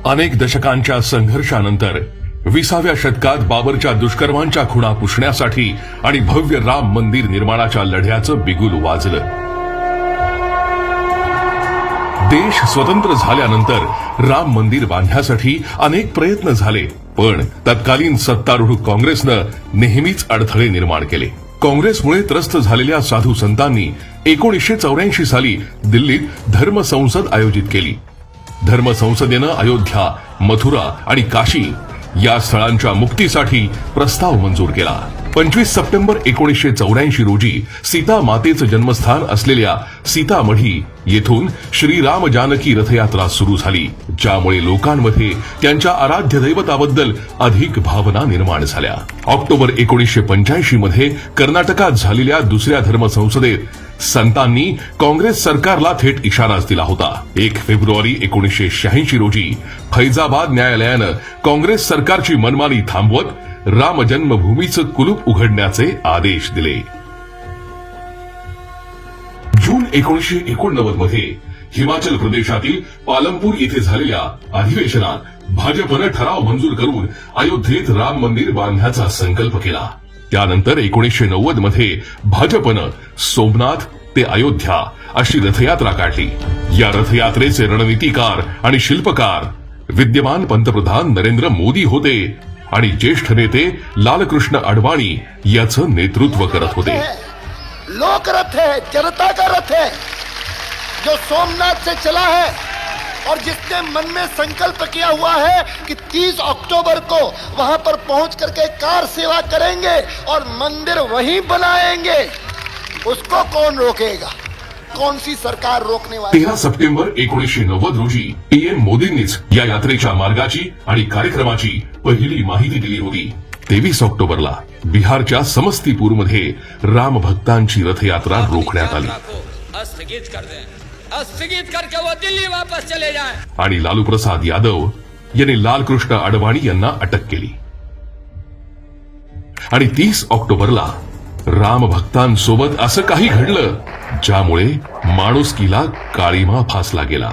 अनेक दशकांच्या संघर्षानंतर 20व्या शतकात बाबरच्या दुष्कर्मांच्या खुणा पुसण्यासाठी आणि भव्य राम मंदिर निर्माणाच्या लढ्याचं बिगुल वाजलं. देश स्वतंत्र झाल्यानंतर राम मंदिर बांधण्यासाठी अनेक प्रयत्न झाले, पण तत्कालीन सत्तारूढ काँग्रेसनं नेहमीच अडथळे निर्माण केले. काँग्रेसमुळे त्रस्त झालेल्या साधू संतांनी 1984 साली दिल्लीत धर्मसंसद आयोजित केली. धर्मसंसदेनं अयोध्या, मथुरा आणि काशी या स्थळांच्या मुक्तीसाठी प्रस्ताव मंजूर केला. 25 सप्टेंबर 1984 रोजी सीता मातेचं जन्मस्थान असलेल्या सीतामढी येथून श्रीराम जानकी रथयात्रा सुरू झाली, ज्यामुळे लोकांमध्ये त्यांच्या आराध्य दैवताबद्दल अधिक भावना निर्माण झाल्या. ऑक्टोबर 1985 मध्ये कर्नाटकात झालेल्या दुसऱ्या धर्मसंसदेत संतांनी काँग्रेस सरकारला थेट इशाराच दिला होता. 1 फेब्रुवारी 1986 रोजी फैजाबाद न्यायालयानं काँग्रेस सरकारची मनमानी थांबवत राम जन्मभूमीचं कुलूप उघडण्याचे आदेश दिले. जून 1989 मध्ये हिमाचल प्रदेशातील पालमपूर येथे झालेल्या अधिवेशनात भाजपनं ठराव मंजूर करून अयोध्येत राम मंदिर बांधण्याचा संकल्प केला. त्यानंतर 1990 मध्ये भाजपनं सोमनाथ ते अयोध्या अशी रथयात्रा काढली. या रथयात्रेचे रणनीतिकार आणि शिल्पकार विद्यमान पंतप्रधान नरेंद्र मोदी होते आणि ज्येष्ठ नेते लालकृष्ण अडवाणी याचं नेतृत्व करत होते. लोकरथ है, जनता का रथ है, जो सोमनाथ से चला है और जिसने मन में संकल्प किया हुआ है कि 30 अक्टूबर को वहां पर पहुंच करके कार सेवा करेंगे और मंदिर वहीं बनाएंगे, उसको कौन रोकेगा? कौन सी सरकार रोकने वाली? 13 सप्टेंबर 1990 रोजी पीएम मोदींनीच या यात्रेच्या मार्गाची आणि कार्यक्रमाची पहिली माहिती दिली होती. 23 ऑक्टोबरला बिहारच्या समस्तीपूरमध्ये राम भक्तांची रथयात्रा रोखण्यात आली. स्थगित करके वो दिल्ली वापस चले जाएं. आणि लालू प्रसाद यादव यांनी लालकृष्ण अडवाणी यांना अटक केली. आणि 30 ऑक्टोबरला राम भक्तांसोबत असं काही घडलं ज्यामुळे माणुसकीला काळीमा फासला गेला.